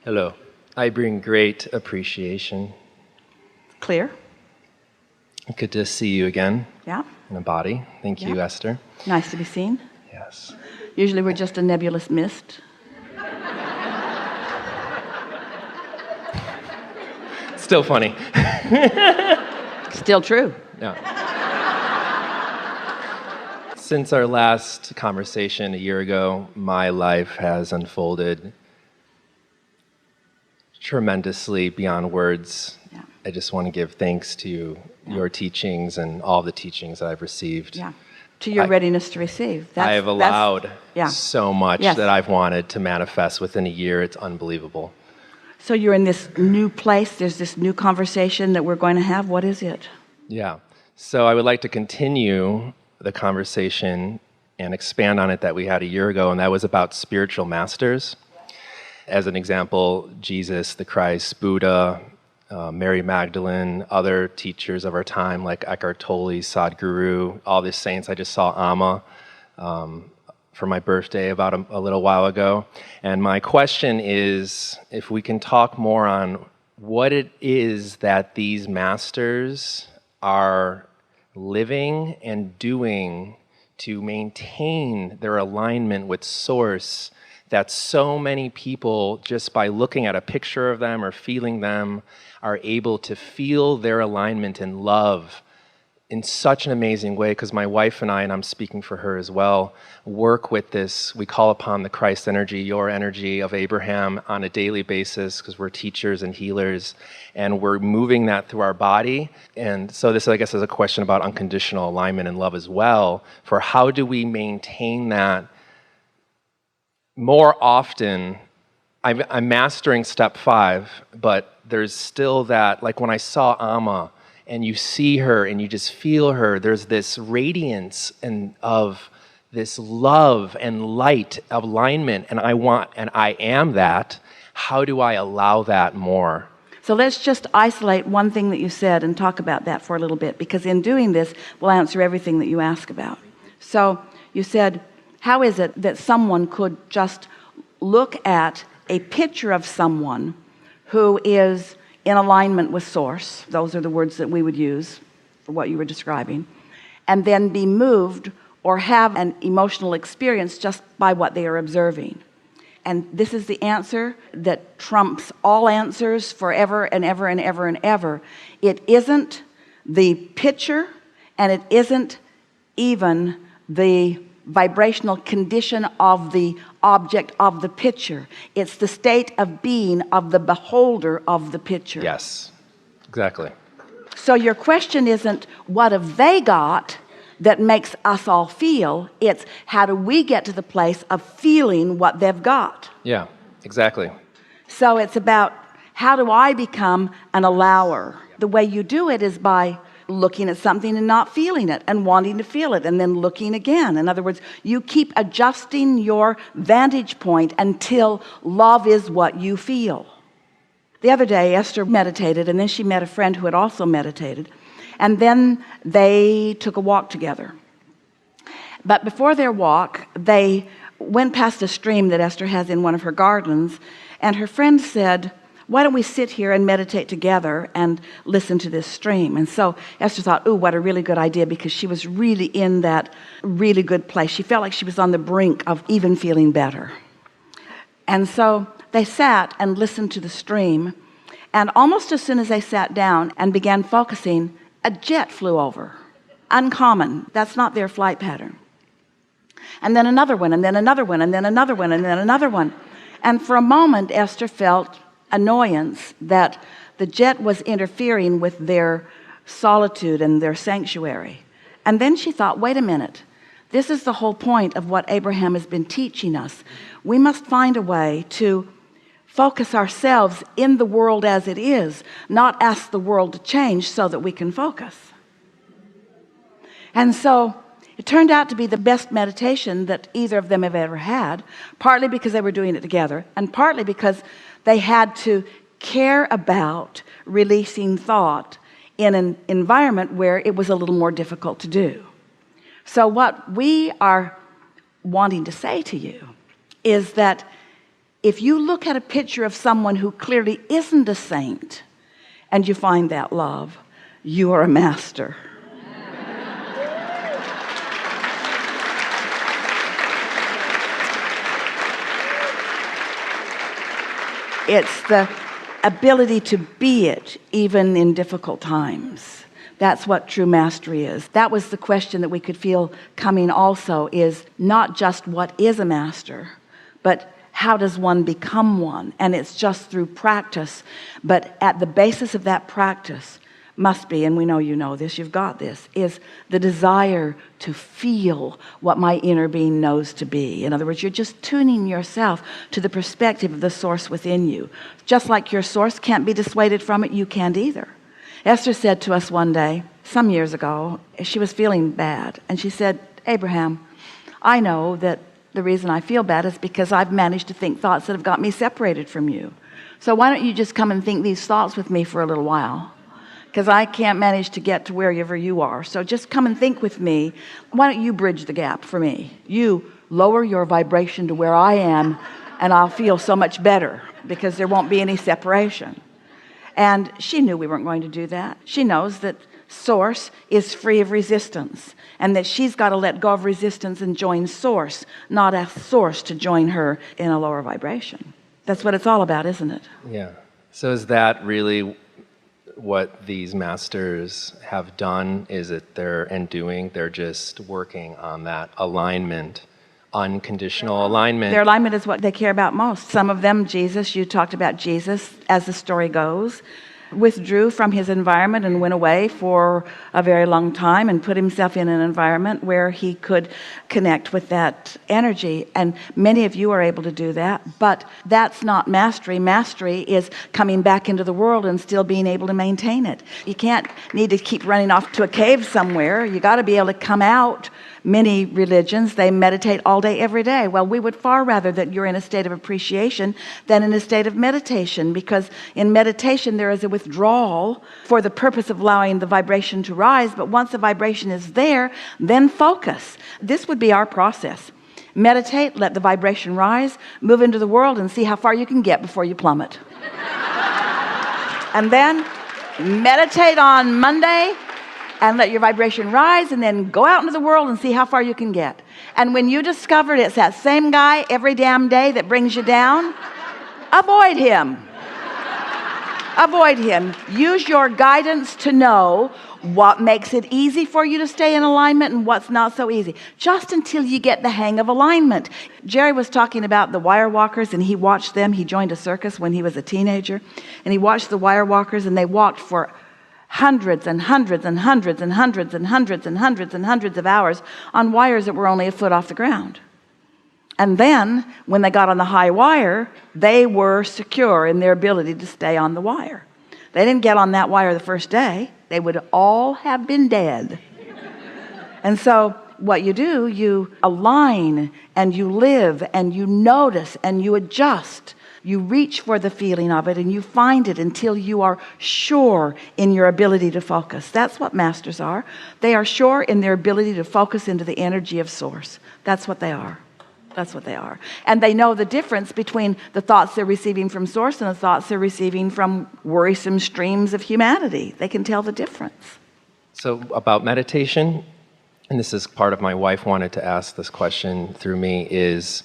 Hello. I bring great appreciation. Clear? Good to see you again Yeah. in a body. Thank you, Yeah. Esther. Nice to be seen. Yes. Usually we're just a nebulous mist. Still funny. Still true. Yeah. Since our last conversation a year ago, my life has unfolded tremendously beyond words. Yeah. I just want to give thanks to your teachings and all the teachings that I've received. Yeah. To your readiness to receive. I have allowed yeah. so much Yes. that I've wanted to manifest within a year. It's unbelievable. So you're in this new place. There's this new conversation that we're going to have. What is it? Yeah. So I would like to continue the conversation and expand on it that we had a year ago, and that was about spiritual masters. As an example, Jesus, the Christ, Buddha, Mary Magdalene, other teachers of our time like Eckhart Tolle, Sadhguru, all these saints. I just saw Amma for my birthday about a little while ago. And my question is if we can talk more on what it is that these masters are living and doing to maintain their alignment with Source, that so many people, just by looking at a picture of them or feeling them, are able to feel their alignment and love in such an amazing way. Because my wife and I'm speaking for her as well, work with this. We call upon the Christ energy, your energy of Abraham on a daily basis because we're teachers and healers, and we're moving that through our body. And so this, I guess, is a question about unconditional alignment and love as well, for how do we maintain that more often. I'm mastering step 5, but there's still that, like when I saw Amma and you see her and you just feel her, there's this radiance and of this love and light of alignment, and I am that. How do I allow that more? So let's just isolate one thing that you said and talk about that for a little bit, because in doing this, we'll answer everything that you ask about. So you said, how is it that someone could just look at a picture of someone who is in alignment with Source, those are the words that we would use for what you were describing, and then be moved or have an emotional experience just by what they are observing? And this is the answer that trumps all answers forever and ever and ever and ever. It isn't the picture, and it isn't even the vibrational condition of the object of the picture. It's the state of being of the beholder of the picture. Yes, exactly. So your question isn't what have they got that makes us all feel, it's how do we get to the place of feeling what they've got. Yeah, exactly. So it's about how do I become an allower. The way you do it is by looking at something and not feeling it and wanting to feel it and then looking again. In other words, you keep adjusting your vantage point until love is what you feel. The other day Esther meditated, and then she met a friend who had also meditated, and then they took a walk together. But before their walk, they went past a stream that Esther has in one of her gardens, and her friend said, why don't we sit here and meditate together and listen to this stream? And so Esther thought, ooh, what a really good idea, because she was really in that really good place. She felt like she was on the brink of even feeling better. And so they sat and listened to the stream, and almost as soon as they sat down and began focusing, a jet flew over. Uncommon. That's not their flight pattern. And then another one, and then another one, and then another one, and then another one. And for a moment, Esther felt annoyance that the jet was interfering with their solitude and their sanctuary. And then she thought, wait a minute, this is the whole point of what Abraham has been teaching us. We must find a way to focus ourselves in the world as it is, not ask the world to change so that we can focus. And so it turned out to be the best meditation that either of them have ever had, partly because they were doing it together, and partly because they had to care about releasing thought in an environment where it was a little more difficult to do. So what we are wanting to say to you is that If you look at a picture of someone who clearly isn't a saint and you find that love, you are a master. It's the ability to be it even in difficult times. That's what true mastery is. That was the question that we could feel coming also, is not just what is a master, but how does one become one? And it's just through practice. But at the basis of that practice must be, and we know you know this, you've got this, is the desire to feel what my inner being knows to be. In other words, you're just tuning yourself to the perspective of the source within you. Just like your source can't be dissuaded from it, you can't either. Esther said to us one day, some years ago, she was feeling bad, and she said, Abraham, I know that the reason I feel bad is because I've managed to think thoughts that have got me separated from you. So why don't you just come and think these thoughts with me for a little while? Because I can't manage to get to wherever you are. So just come and think with me. Why don't you bridge the gap for me? You lower your vibration to where I am, and I'll feel so much better because there won't be any separation. And she knew we weren't going to do that. She knows that source is free of resistance, and that she's got to let go of resistance and join source, not ask source to join her in a lower vibration. That's what it's all about, isn't it? Yeah. So is that really what these masters have done? Is it they're just working on that alignment, unconditional alignment? Their alignment is what they care about most. Some of them, Jesus, you talked about Jesus, as the story goes, withdrew from his environment and went away for a very long time and put himself in an environment where he could connect with that energy. And many of you are able to do that, but that's not mastery. Mastery is coming back into the world and still being able to maintain it. You can't need to keep running off to a cave somewhere. You got to be able to come out. Many religions, they meditate all day, every day. Well, we would far rather that you're in a state of appreciation than in a state of meditation, because in meditation there is a withdrawal for the purpose of allowing the vibration to rise. But once the vibration is there, then focus. This would be our process. Meditate, let the vibration rise, move into the world and see how far you can get before you plummet. And then meditate on Monday and let your vibration rise, and then go out into the world and see how far you can get. And when you discover it's that same guy every damn day that brings you down, avoid him. Avoid him. Use your guidance to know what makes it easy for you to stay in alignment and what's not so easy, just until you get the hang of alignment. Jerry was talking about the wire walkers, and he watched them. He joined a circus when he was a teenager, and he watched the wire walkers, and they walked for hundreds and hundreds and hundreds and hundreds and hundreds and hundreds and hundreds of hours on wires that were only a foot off the ground. And then when they got on the high wire, they were secure in their ability to stay on the wire. They didn't get on that wire the first day. They would all have been dead. And so what you do, you align and you live and you notice and you adjust. You reach for the feeling of it and you find it until you are sure in your ability to focus. That's what masters are. They are sure in their ability to focus into the energy of source. That's what they are. That's what they are. And they know the difference between the thoughts they're receiving from source and the thoughts they're receiving from worrisome streams of humanity. They can tell the difference. So about meditation, and this is part of my wife wanted to ask this question through me, is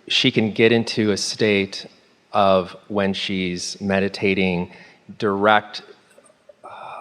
she can get into a state of, when she's meditating, direct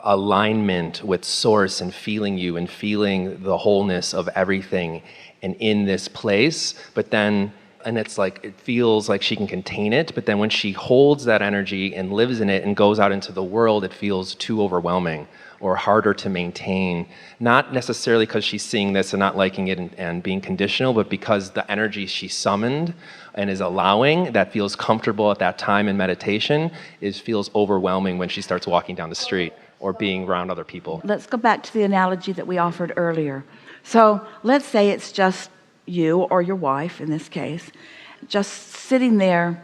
alignment with source and feeling you and feeling the wholeness of everything and in this place, but then, and it's like, it feels like she can contain it, but then when she holds that energy and lives in it and goes out into the world, it feels too overwhelming or harder to maintain, not necessarily because she's seeing this and not liking it and being conditional, but because the energy she summoned and is allowing, that feels comfortable at that time in meditation, feels overwhelming when she starts walking down the street or being around other people. Let's go back to the analogy that we offered earlier. So let's say it's just you or your wife, in this case, just sitting there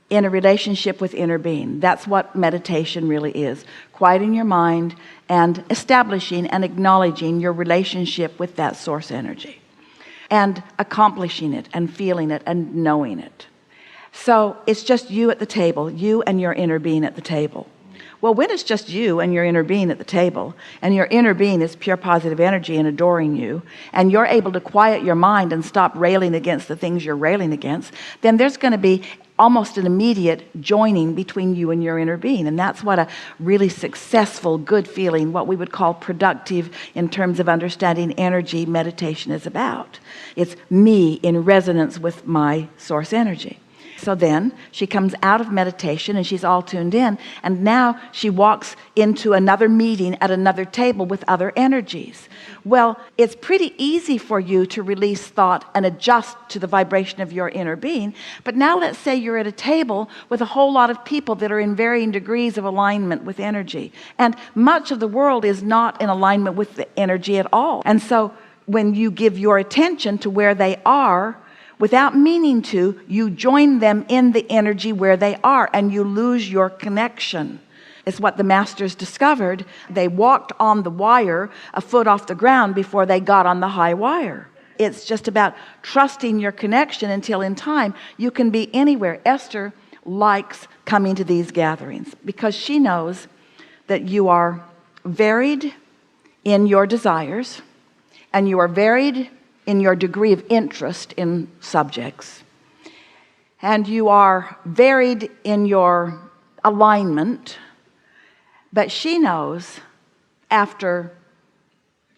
in a relationship with inner being. That's what meditation really is. Quieting your mind and establishing and acknowledging your relationship with that source energy and accomplishing it and feeling it and knowing it. So it's just you at the table, you and your inner being at the table. Well, when it's just you and your inner being at the table, and your inner being is pure positive energy and adoring you, and you're able to quiet your mind and stop railing against the things you're railing against, then there's going to be almost an immediate joining between you and your inner being. And that's what a really successful, good feeling, what we would call productive in terms of understanding energy meditation is about. It's me in resonance with my source energy. So then she comes out of meditation and she's all tuned in, and now she walks into another meeting at another table with other energies. Well, it's pretty easy for you to release thought and adjust to the vibration of your inner being. But now let's say you're at a table with a whole lot of people that are in varying degrees of alignment with energy, and much of the world is not in alignment with the energy at all. And so when you give your attention to where they are, without meaning to, you join them in the energy where they are, and you lose your connection. It's what the masters discovered. They walked on the wire a foot off the ground before they got on the high wire. It's just about trusting your connection until in time you can be anywhere. Esther likes coming to these gatherings because she knows that you are varied in your desires, and you are varied in your degree of interest in subjects, and you are varied in your alignment. But she knows, after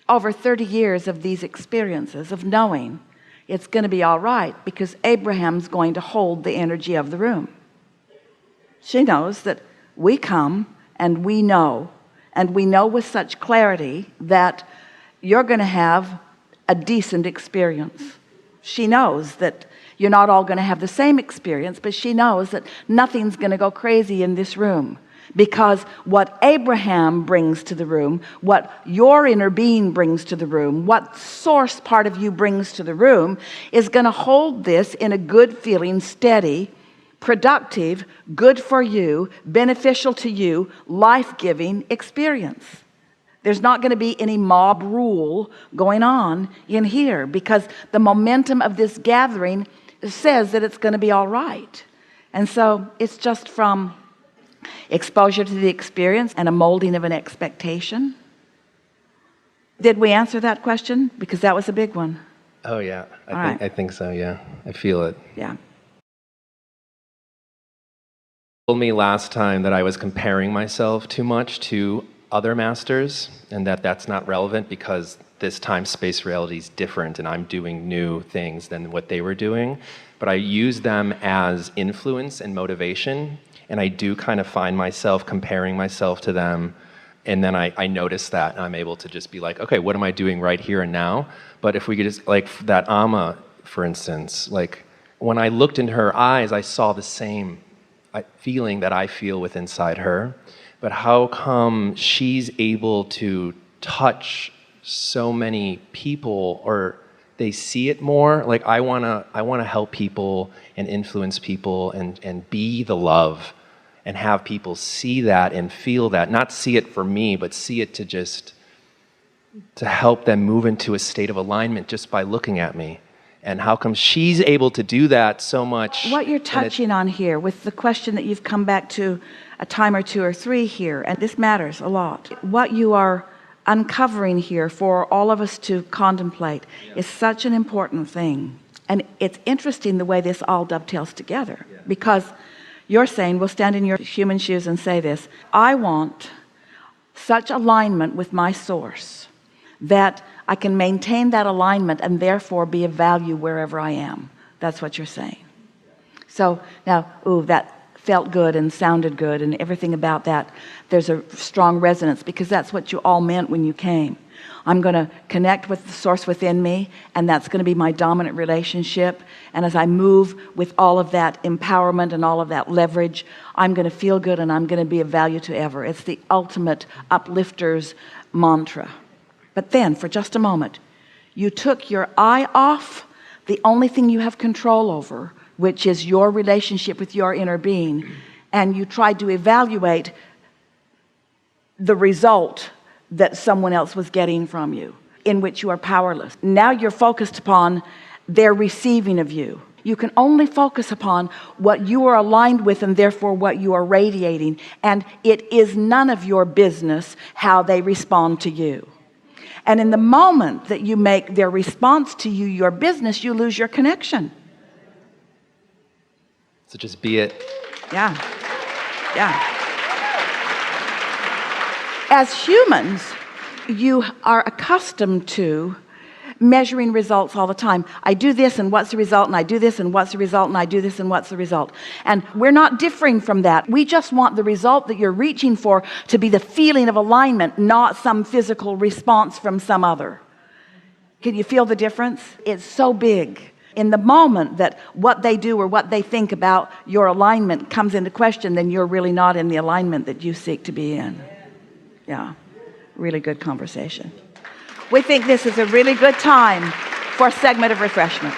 over 30 years of these experiences of knowing, it's going to be all right, because Abraham's going to hold the energy of the room. She knows that we come and we know with such clarity that you're going to have a decent experience. She knows that you're not all going to have the same experience, but she knows that nothing's going to go crazy in this room, because what Abraham brings to the room, what your inner being brings to the room, what source part of you brings to the room, is going to hold this in a good feeling, steady, productive, good for you, beneficial to you, life-giving experience. There's not going to be any mob rule going on in here, because the momentum of this gathering says that it's going to be all right. And so it's just from exposure to the experience and a molding of an expectation. Did we answer that question? Because that was a big one. Oh yeah, I think so. Yeah, I feel it. Yeah. Told me last time that I was comparing myself too much to other masters, and that's not relevant because this time space reality is different and I'm doing new things than what they were doing. But I use them as influence and motivation, and I do kind of find myself comparing myself to them, and then I notice that, and I'm able to just be like, okay, what am I doing right here and now? But if we could just, like that Amma, for instance, like when I looked into her eyes, I saw the same feeling that I feel with inside her. But how come she's able to touch so many people, or they see it more? Like I wanna help people and influence people and be the love and have people see that and feel that, not see it for me, but see it to help them move into a state of alignment just by looking at me. And how come she's able to do that so much? What you're touching on here with the question that you've come back to a time or two or three here, and this matters a lot. What you are uncovering here for all of us to contemplate is such an important thing. And it's interesting the way this all dovetails together, because you're saying, we'll stand in your human shoes and say this: I want such alignment with my source that I can maintain that alignment and therefore be of value wherever I am. That's what you're saying. So now, that felt good and sounded good and everything about that. There's a strong resonance, because that's what you all meant when you came. I'm going to connect with the source within me, and that's going to be my dominant relationship. And as I move with all of that empowerment and all of that leverage, I'm going to feel good and I'm going to be of value to ever. It's the ultimate uplifter's mantra. But then, for just a moment, you took your eye off the only thing you have control over, which is your relationship with your inner being, and you tried to evaluate the result that someone else was getting from you, in which you are powerless. Now you're focused upon their receiving of you. You can only focus upon what you are aligned with and therefore what you are radiating. And it is none of your business how they respond to you. And in the moment that you make their response to you your business, you lose your connection. So just be it. Yeah. Yeah. As humans, you are accustomed to measuring results all the time. I do this and what's the result, and I do this and what's the result, and I do this and what's the result. And we're not differing from that. We just want the result that you're reaching for to be the feeling of alignment, not some physical response from some other. Can you feel the difference? It's so big. In the moment that what they do or what they think about your alignment comes into question, then you're really not in the alignment that you seek to be in. Yeah, really good conversation. We think this is a really good time for a segment of refreshment.